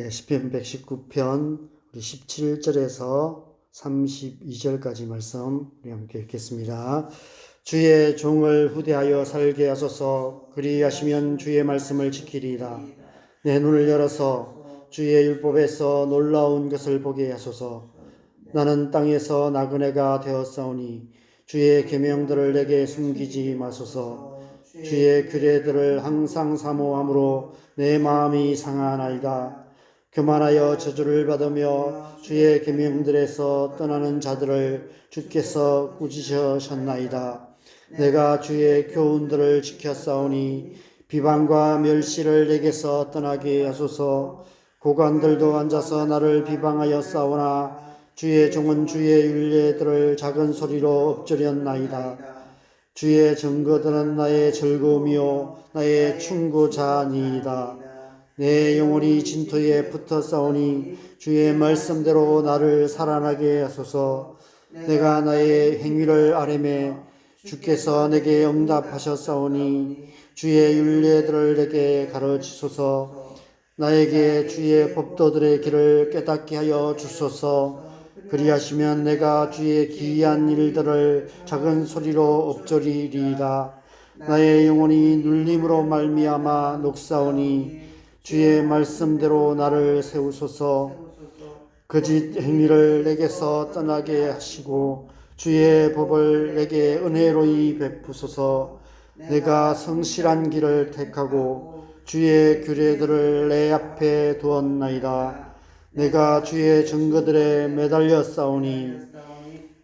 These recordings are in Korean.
시편 119편 우리 17절에서 32절까지 말씀 우리 함께 읽겠습니다. 주의 종을 후대하여 살게 하소서. 그리하시면 주의 말씀을 지키리이다. 내 눈을 열어서 주의 율법에서 놀라운 것을 보게 하소서. 나는 땅에서 나그네가 되었사오니 주의 계명들을 내게 숨기지 마소서. 주의 규례들을 항상 사모함으로 내 마음이 상하나이다. 교만하여 저주를 받으며 주의 계명들에서 떠나는 자들을 주께서 꾸짖으셨나이다. 내가 주의 교훈들을 지켰사오니 비방과 멸시를 내게서 떠나게 하소서. 고관들도 앉아서 나를 비방하여 싸우나 주의 종은 주의 율례들을 작은 소리로 엎드렸나이다. 주의 증거들은 나의 즐거움이요 나의 충고자니이다. 내 영혼이 진토에 붙어 싸우니 주의 말씀대로 나를 살아나게 하소서. 내가 나의 행위를 아뢰매 주께서 내게 응답하셨사오니 주의 율례들을 내게 가르치소서. 나에게 주의 법도들의 길을 깨닫게 하여 주소서. 그리하시면 내가 주의 기이한 일들을 작은 소리로 엎조리리이다. 나의 영혼이 눌림으로 말미암아 녹사오니 주의 말씀대로 나를 세우소서. 거짓 행위를 내게서 떠나게 하시고 주의 법을 내게 은혜로이 베푸소서. 내가 성실한 길을 택하고 주의 규례들을 내 앞에 두었나이다. 내가 주의 증거들에 매달려 싸우니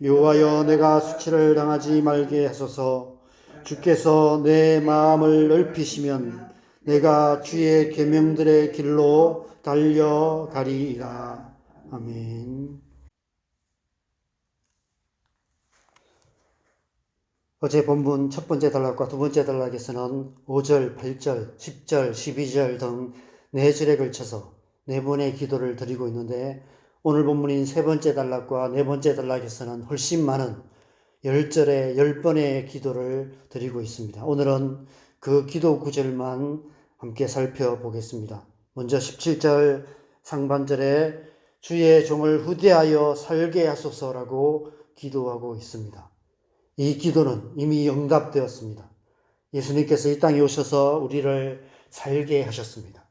여호와여 내가 수치를 당하지 말게 하소서. 주께서 내 마음을 넓히시면 내가 주의 계명들의 길로 달려가리이다. 아멘. 어제 본문 첫 번째 단락과 두 번째 단락에서는 5절, 8절, 10절, 12절 등 4절에 걸쳐서 4번의 기도를 드리고 있는데 오늘 본문인 세 번째 단락과 네 번째 단락에서는 훨씬 많은 10절에 10번의 기도를 드리고 있습니다. 오늘은 그 기도 구절만 함께 살펴보겠습니다. 먼저 17절 상반절에 주의 종을 후대하여 살게 하소서라고 기도하고 있습니다. 이 기도는 이미 응답되었습니다. 예수님께서 이 땅에 오셔서 우리를 살게 하셨습니다.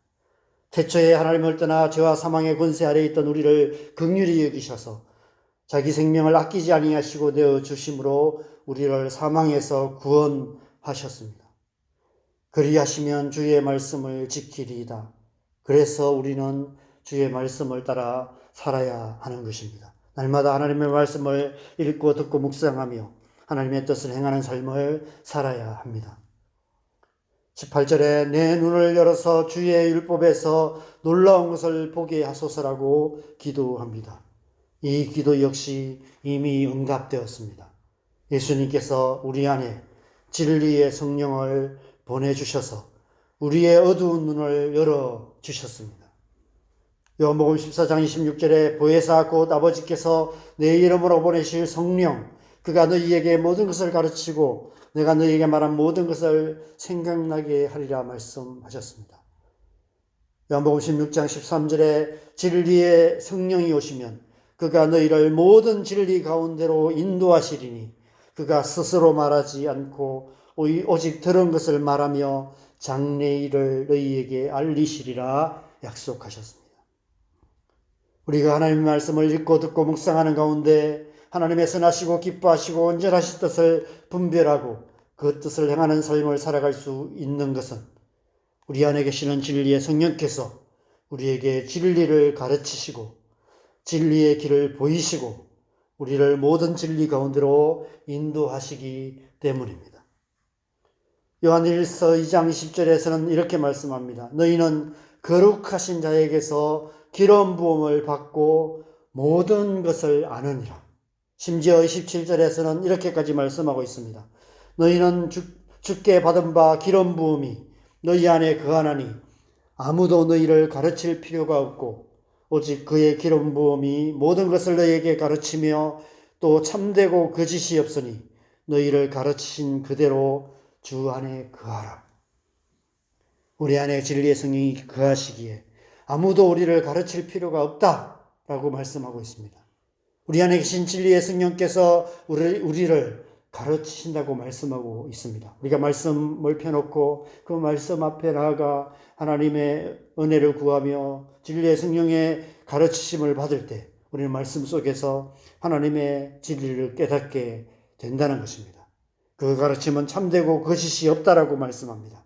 태초에 하나님을 떠나 죄와 사망의 권세 아래에 있던 우리를 긍휼히 여기셔서 자기 생명을 아끼지 아니하시고 내어주심으로 우리를 사망에서 구원하셨습니다. 그리하시면 주의 말씀을 지키리이다. 그래서 우리는 주의 말씀을 따라 살아야 하는 것입니다. 날마다 하나님의 말씀을 읽고 듣고 묵상하며 하나님의 뜻을 행하는 삶을 살아야 합니다. 18절에 내 눈을 열어서 주의 율법에서 놀라운 것을 보게 하소서라고 기도합니다. 이 기도 역시 이미 응답되었습니다. 예수님께서 우리 안에 진리의 성령을 보내주셔서 우리의 어두운 눈을 열어주셨습니다. 요한복음 14장 26절에 보혜사 곧 아버지께서 내 이름으로 보내실 성령 그가 너희에게 모든 것을 가르치고 내가 너희에게 말한 모든 것을 생각나게 하리라 말씀하셨습니다. 요한복음 16장 13절에 진리의 성령이 오시면 그가 너희를 모든 진리 가운데로 인도하시리니 그가 스스로 말하지 않고 오직 들은 것을 말하며 장래일을 너희에게 알리시리라 약속하셨습니다. 우리가 하나님의 말씀을 읽고 듣고 묵상하는 가운데 하나님의 선하시고 기뻐하시고 온전하신 뜻을 분별하고 그 뜻을 행하는 삶을 살아갈 수 있는 것은 우리 안에 계시는 진리의 성령께서 우리에게 진리를 가르치시고 진리의 길을 보이시고 우리를 모든 진리 가운데로 인도하시기 때문입니다. 요한일서 2장 20절에서는 이렇게 말씀합니다. 너희는 거룩하신 자에게서 기름 부음을 받고 모든 것을 아느니라. 심지어 27절에서는 이렇게까지 말씀하고 있습니다. 너희는 주께 받은 바 기름 부음이 너희 안에 거하나니 아무도 너희를 가르칠 필요가 없고 오직 그의 기름 부음이 모든 것을 너희에게 가르치며 또 참되고 거짓이 없으니 너희를 가르치신 그대로 주 안에 거하라. 우리 안에 진리의 성령이 거하시기에 아무도 우리를 가르칠 필요가 없다라고 말씀하고 있습니다. 우리 안에 계신 진리의 성령께서 우리를 가르치신다고 말씀하고 있습니다. 우리가 말씀을 펴놓고 그 말씀 앞에 나아가 하나님의 은혜를 구하며 진리의 성령의 가르치심을 받을 때 우리는 말씀 속에서 하나님의 진리를 깨닫게 된다는 것입니다. 그 가르침은 참되고 거짓이 없다라고 말씀합니다.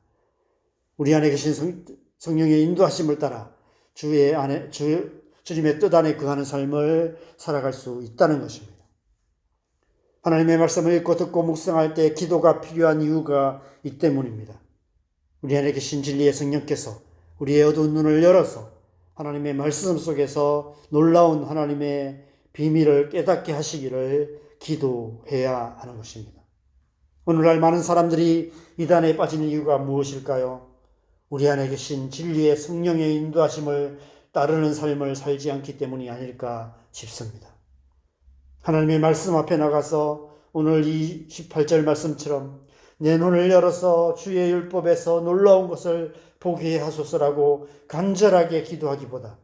우리 안에 계신 성령의 인도하심을 따라 주님의 뜻 안에 거하는 삶을 살아갈 수 있다는 것입니다. 하나님의 말씀을 읽고 듣고 묵상할 때 기도가 필요한 이유가 이 때문입니다. 우리 안에 계신 진리의 성령께서 우리의 어두운 눈을 열어서 하나님의 말씀 속에서 놀라운 하나님의 비밀을 깨닫게 하시기를 기도해야 하는 것입니다. 오늘날 많은 사람들이 이단에 빠지는 이유가 무엇일까요? 우리 안에 계신 진리의 성령의 인도하심을 따르는 삶을 살지 않기 때문이 아닐까 싶습니다. 하나님의 말씀 앞에 나가서 오늘 이 18절 말씀처럼 내 눈을 열어서 주의 율법에서 놀라운 것을 보게 하소서라고 간절하게 기도하기보다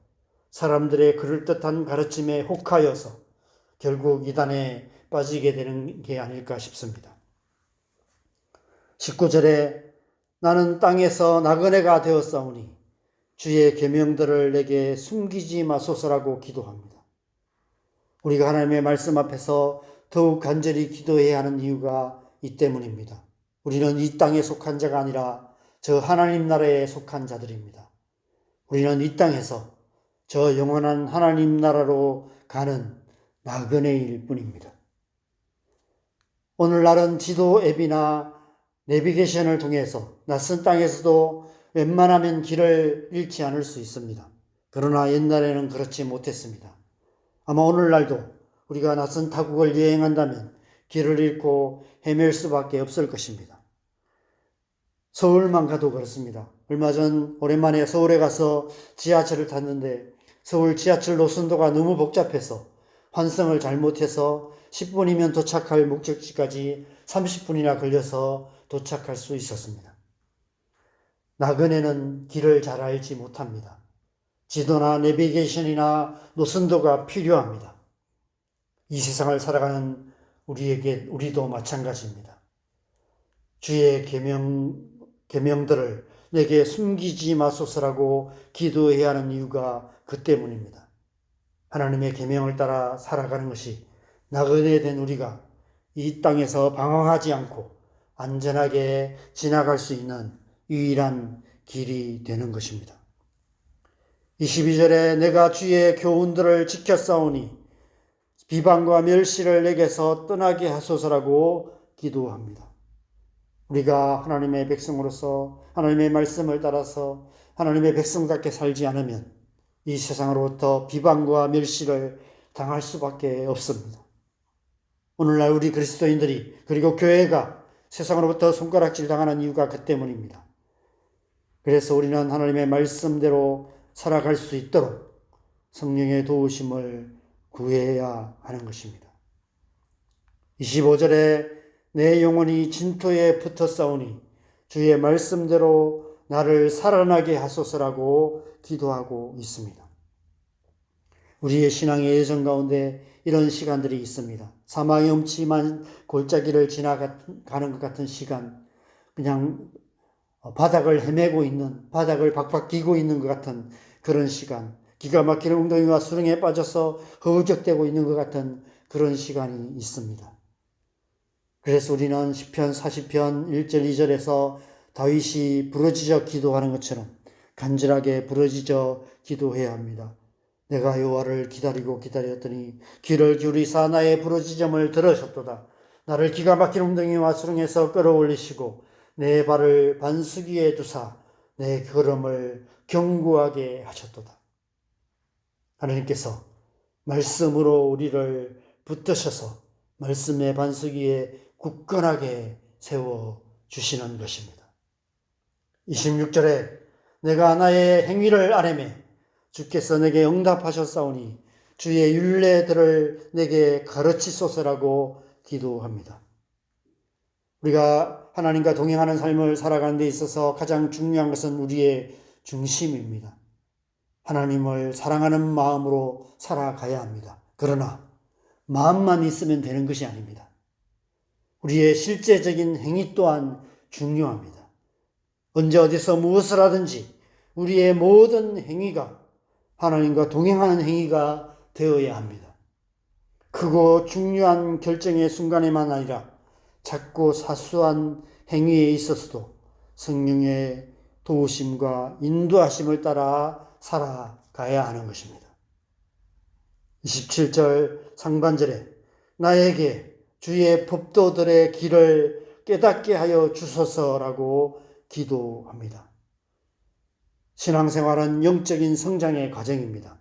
사람들의 그럴듯한 가르침에 혹하여서 결국 이단에 빠지게 되는 게 아닐까 싶습니다. 19절에 나는 땅에서 나그네가 되었사오니 주의 계명들을 내게 숨기지 마소서라고 기도합니다. 우리가 하나님의 말씀 앞에서 더욱 간절히 기도해야 하는 이유가 이 때문입니다. 우리는 이 땅에 속한 자가 아니라 저 하나님 나라에 속한 자들입니다. 우리는 이 땅에서 저 영원한 하나님 나라로 가는 나그네일 뿐입니다. 오늘날은 지도 앱이나 내비게이션을 통해서 낯선 땅에서도 웬만하면 길을 잃지 않을 수 있습니다. 그러나 옛날에는 그렇지 못했습니다. 아마 오늘날도 우리가 낯선 타국을 여행한다면 길을 잃고 헤맬 수밖에 없을 것입니다. 서울만 가도 그렇습니다. 얼마 전 오랜만에 서울에 가서 지하철을 탔는데 서울 지하철 노선도가 너무 복잡해서 환승을 잘못해서 10분이면 도착할 목적지까지 30분이나 걸려서 도착할 수 있었습니다. 나그네는 길을 잘 알지 못합니다. 지도나 내비게이션이나 노선도가 필요합니다. 이 세상을 살아가는 우리도 마찬가지입니다. 주의 계명들을 내게 숨기지 마소서라고 기도해야 하는 이유가 그 때문입니다. 하나님의 계명을 따라 살아가는 것이 나그네 된 우리가 이 땅에서 방황하지 않고 안전하게 지나갈 수 있는 유일한 길이 되는 것입니다. 22절에 내가 주의 교훈들을 지켰사오니 비방과 멸시를 내게서 떠나게 하소서라고 기도합니다. 우리가 하나님의 백성으로서 하나님의 말씀을 따라서 하나님의 백성답게 살지 않으면 이 세상으로부터 비방과 멸시를 당할 수밖에 없습니다. 오늘날 우리 그리스도인들이 그리고 교회가 세상으로부터 손가락질 당하는 이유가 그 때문입니다. 그래서 우리는 하나님의 말씀대로 살아갈 수 있도록 성령의 도우심을 구해야 하는 것입니다. 25절에 내 영혼이 진토에 붙어 싸우니 주의 말씀대로 나를 살아나게 하소서라고 기도하고 있습니다. 우리의 신앙의 여정 가운데 이런 시간들이 있습니다. 사망의 음침한 골짜기를 지나가는 것 같은 시간, 그냥 바닥을 헤매고 있는, 바닥을 박박 끼고 있는 것 같은 그런 시간, 기가 막히는 웅덩이와 수렁에 빠져서 허우적대고 있는 것 같은 그런 시간이 있습니다. 그래서 우리는 시편 40편 1절 2절에서 다윗이 부르짖어 기도하는 것처럼 간절하게 부르짖어 기도해야 합니다. 내가 여호와를 기다리고 기다렸더니 귀를 기울이사 나의 부르짖음을 들으셨도다. 나를 기가 막힌 웅덩이와 수렁에서 끌어올리시고 내 발을 반수기에 두사 내 걸음을 견고하게 하셨도다. 하나님께서 말씀으로 우리를 붙드셔서 말씀의 반수기에 굳건하게 세워주시는 것입니다. 26절에 내가 나의 행위를 아뢰매 주께서 내게 응답하셨사오니 주의 율례들을 내게 가르치소서라고 기도합니다. 우리가 하나님과 동행하는 삶을 살아가는 데 있어서 가장 중요한 것은 우리의 중심입니다. 하나님을 사랑하는 마음으로 살아가야 합니다. 그러나 마음만 있으면 되는 것이 아닙니다. 우리의 실제적인 행위 또한 중요합니다. 언제 어디서 무엇을 하든지 우리의 모든 행위가 하나님과 동행하는 행위가 되어야 합니다. 크고 중요한 결정의 순간에만 아니라 작고 사소한 행위에 있어서도 성령의 도우심과 인도하심을 따라 살아가야 하는 것입니다. 27절 상반절에 나에게 주의 법도들의 길을 깨닫게 하여 주소서라고 기도합니다. 신앙생활은 영적인 성장의 과정입니다.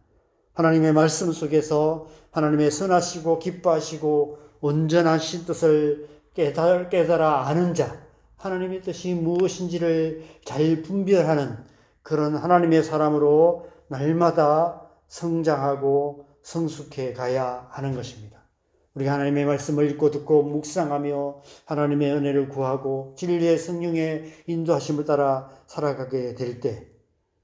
하나님의 말씀 속에서 하나님의 선하시고 기뻐하시고 온전하신 뜻을 깨달아 아는 자, 하나님의 뜻이 무엇인지를 잘 분별하는 그런 하나님의 사람으로 날마다 성장하고 성숙해 가야 하는 것입니다. 우리가 하나님의 말씀을 읽고 듣고 묵상하며 하나님의 은혜를 구하고 진리의 성령의 인도하심을 따라 살아가게 될 때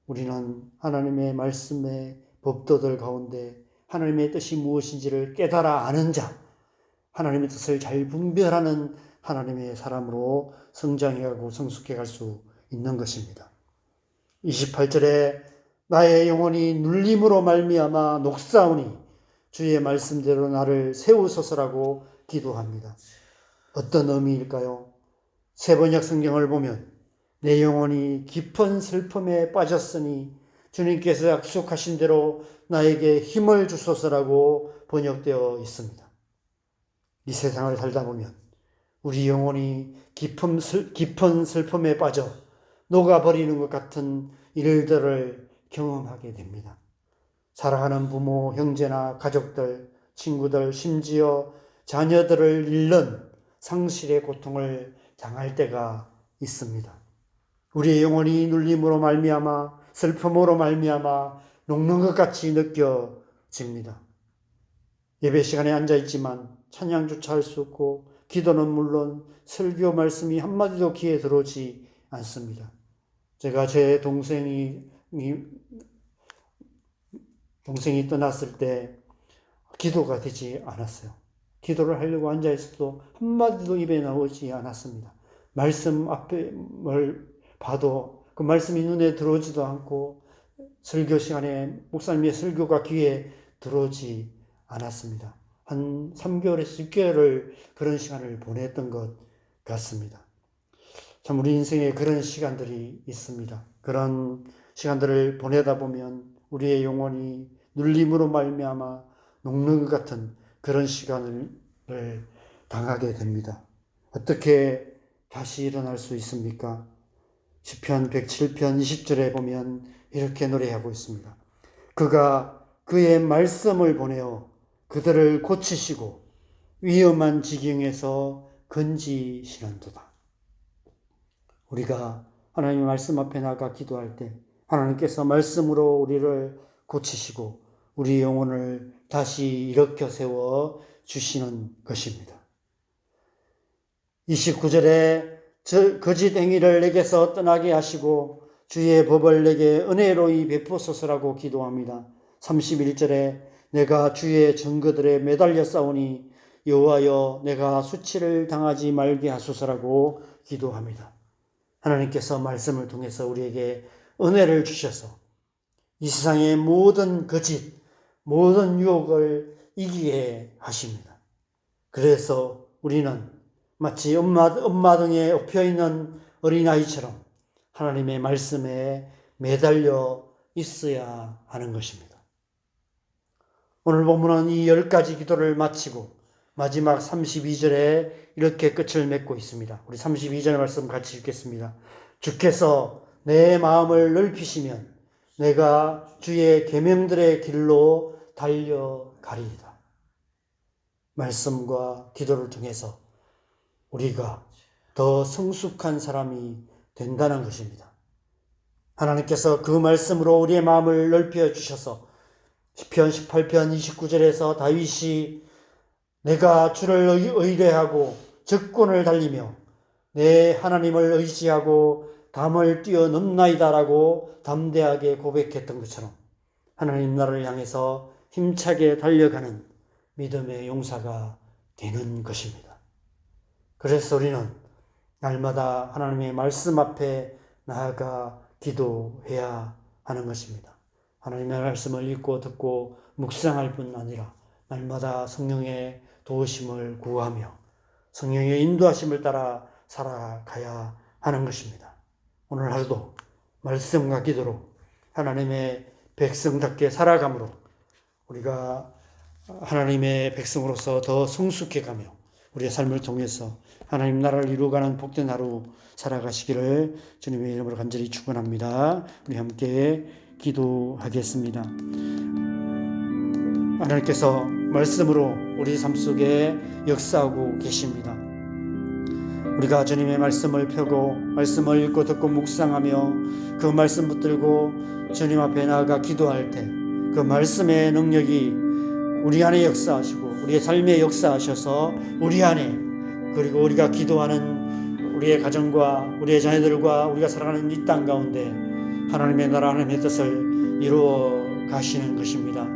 우리는 하나님의 말씀의 법도들 가운데 하나님의 뜻이 무엇인지를 깨달아 아는 자, 하나님의 뜻을 잘 분별하는 하나님의 사람으로 성장해가고 성숙해 갈 수 있는 것입니다. 28절에 나의 영혼이 눌림으로 말미암아 녹사오니 주의 말씀대로 나를 세우소서라고 기도합니다. 어떤 의미일까요? 세번역 성경을 보면 내 영혼이 깊은 슬픔에 빠졌으니 주님께서 약속하신 대로 나에게 힘을 주소서라고 번역되어 있습니다. 이 세상을 살다 보면 우리 영혼이 깊은 슬픔에 빠져 녹아버리는 것 같은 일들을 경험하게 됩니다. 사랑하는 부모, 형제나 가족들, 친구들, 심지어 자녀들을 잃는 상실의 고통을 당할 때가 있습니다. 우리의 영혼이 눌림으로 말미암아 슬픔으로 말미암아 녹는 것 같이 느껴집니다. 예배 시간에 앉아있지만 찬양조차 할 수 없고 기도는 물론 설교 말씀이 한마디도 귀에 들어오지 않습니다. 제가 제 동생이 떠났을 때 기도가 되지 않았어요. 기도를 하려고 앉아있어도 한마디도 입에 나오지 않았습니다. 말씀 앞을 봐도 그 말씀이 눈에 들어오지도 않고 설교 시간에 목사님의 설교가 귀에 들어오지 않았습니다. 한 3개월에서 6개월을 그런 시간을 보냈던 것 같습니다. 참 우리 인생에 그런 시간들이 있습니다. 그런 시간들을 보내다 보면 우리의 영혼이 눌림으로 말미암아 녹는 것 같은 그런 시간을 당하게 됩니다. 어떻게 다시 일어날 수 있습니까? 시편 107편 20절에 보면 이렇게 노래하고 있습니다. 그가 그의 말씀을 보내어 그들을 고치시고 위험한 지경에서 건지시는도다. 우리가 하나님의 말씀 앞에 나가 기도할 때 하나님께서 말씀으로 우리를 고치시고 우리 영혼을 다시 일으켜 세워 주시는 것입니다. 29절에 거짓 행위를 내게서 떠나게 하시고 주의 법을 내게 은혜로이 베푸소서라고 기도합니다. 31절에 내가 주의 증거들에 매달려 싸우니 여호와여 내가 수치를 당하지 말게 하소서라고 기도합니다. 하나님께서 말씀을 통해서 우리에게 은혜를 주셔서 이 세상의 모든 거짓, 모든 유혹을 이기게 하십니다. 그래서 우리는 마치 엄마 등에 엎혀있는 어린아이처럼 하나님의 말씀에 매달려 있어야 하는 것입니다. 오늘 본문은 이 10가지 기도를 마치고 마지막 32절에 이렇게 끝을 맺고 있습니다. 우리 32절 말씀 같이 읽겠습니다. 주께서 내 마음을 넓히시면 내가 주의 계명들의 길로 달려가리이다. 말씀과 기도를 통해서 우리가 더 성숙한 사람이 된다는 것입니다. 하나님께서 그 말씀으로 우리의 마음을 넓혀 주셔서 시편 18편 29절에서 다윗이 내가 주를 의뢰하고 적군을 달리며 내 하나님을 의지하고 담을 뛰어넘나이다라고 담대하게 고백했던 것처럼 하나님 나라를 향해서 힘차게 달려가는 믿음의 용사가 되는 것입니다. 그래서 우리는 날마다 하나님의 말씀 앞에 나아가 기도해야 하는 것입니다. 하나님의 말씀을 읽고 듣고 묵상할 뿐 아니라 날마다 성령의 도우심을 구하며 성령의 인도하심을 따라 살아가야 하는 것입니다. 오늘 하루도 말씀과 기도로 하나님의 백성답게 살아감으로 우리가 하나님의 백성으로서 더 성숙해가며 우리의 삶을 통해서 하나님 나라를 이루어가는 복된 하루 살아가시기를 주님의 이름으로 간절히 축원합니다. 우리 함께 기도하겠습니다. 하나님께서 말씀으로 우리 삶 속에 역사하고 계십니다. 우리가 주님의 말씀을 펴고 말씀을 읽고 듣고 묵상하며 그 말씀 붙들고 주님 앞에 나아가 기도할 때 그 말씀의 능력이 우리 안에 역사하시고 우리의 삶에 역사하셔서 우리 안에 그리고 우리가 기도하는 우리의 가정과 우리의 자녀들과 우리가 살아가는 이 땅 가운데 하나님의 나라 하나님의 뜻을 이루어 가시는 것입니다.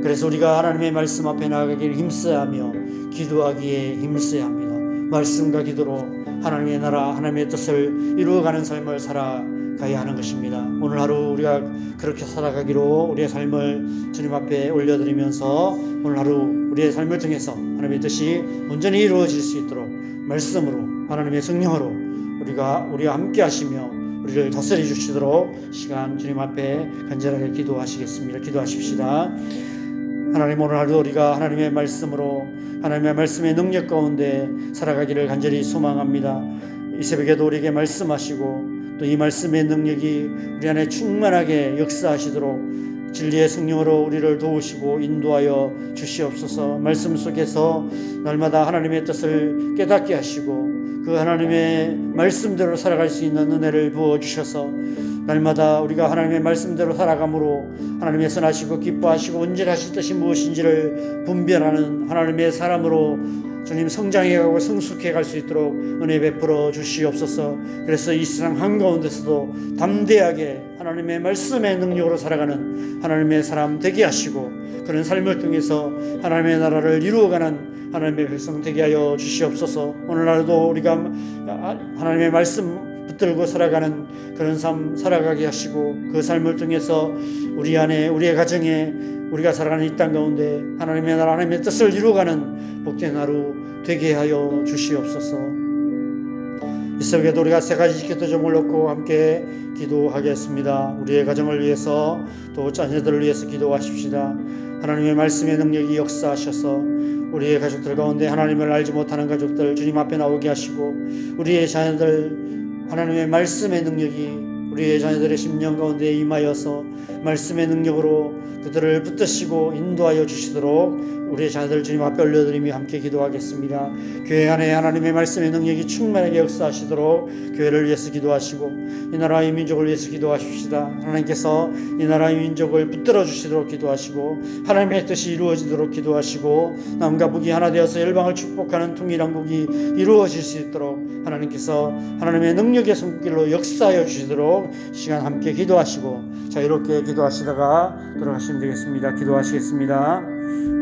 그래서 우리가 하나님의 말씀 앞에 나아가기를 힘써야 하며 기도하기에 힘써야 합니다. 말씀과 기도로 하나님의 나라 하나님의 뜻을 이루어가는 삶을 살아가야 하는 것입니다. 오늘 하루 우리가 그렇게 살아가기로 우리의 삶을 주님 앞에 올려드리면서 오늘 하루 우리의 삶을 통해서 하나님의 뜻이 온전히 이루어질 수 있도록 말씀으로 하나님의 성령으로 우리와 함께 하시며 우리를 다스려 주시도록 시간 주님 앞에 간절하게 기도하시겠습니다. 기도하십시다. 하나님, 오늘 하루 우리가 하나님의 말씀으로 하나님의 말씀의 능력 가운데 살아가기를 간절히 소망합니다. 이 새벽에도 우리에게 말씀하시고 또 이 말씀의 능력이 우리 안에 충만하게 역사하시도록 진리의 성령으로 우리를 도우시고 인도하여 주시옵소서. 말씀 속에서 날마다 하나님의 뜻을 깨닫게 하시고 그 하나님의 말씀대로 살아갈 수 있는 은혜를 부어주셔서 날마다 우리가 하나님의 말씀대로 살아감으로 하나님의 선하시고 기뻐하시고 온전하신 뜻이 무엇인지를 분별하는 하나님의 사람으로 주님 성장해가고 성숙해갈 수 있도록 은혜 베풀어 주시옵소서. 그래서 이 세상 한가운데서도 담대하게 하나님의 말씀의 능력으로 살아가는 하나님의 사람 되게 하시고 그런 삶을 통해서 하나님의 나라를 이루어가는 하나님의 백성 되게 하여 주시옵소서. 오늘 하루도 우리가 하나님의 말씀 붙들고 살아가는 그런 삶 살아가게 하시고 그 삶을 통해서 우리 안에 우리의 가정에 우리가 살아가는 이 땅 가운데 하나님의 나라 하나님의 뜻을 이루어가는 복된 하루 되게 하여 주시옵소서. 이 새벽에도 우리가 세 가지 기도점을 놓고 함께 기도하겠습니다. 우리의 가정을 위해서 또 자녀들을 위해서 기도하십시다. 하나님의 말씀의 능력이 역사하셔서 우리의 가족들 가운데 하나님을 알지 못하는 가족들 주님 앞에 나오게 하시고 우리의 자녀들 하나님의 말씀의 능력이 우리의 자녀들의 심령 가운데 임하여서 말씀의 능력으로 그들을 붙드시고 인도하여 주시도록 우리의 자녀들 주님 앞에 올려드리며 함께 기도하겠습니다. 교회 안에 하나님의 말씀의 능력이 충만하게 역사하시도록 교회를 위해서 기도하시고 이 나라의 민족을 위해서 기도하십시다. 하나님께서 이 나라의 민족을 붙들어 주시도록 기도하시고 하나님의 뜻이 이루어지도록 기도하시고 남과 북이 하나 되어서 열방을 축복하는 통일왕국이 이루어질 수 있도록 하나님께서 하나님의 능력의 손길로 역사하여 주시도록 시간 함께 기도하시고 자 이렇게 기도하시다가 들어가시면 되겠습니다. 기도하시겠습니다.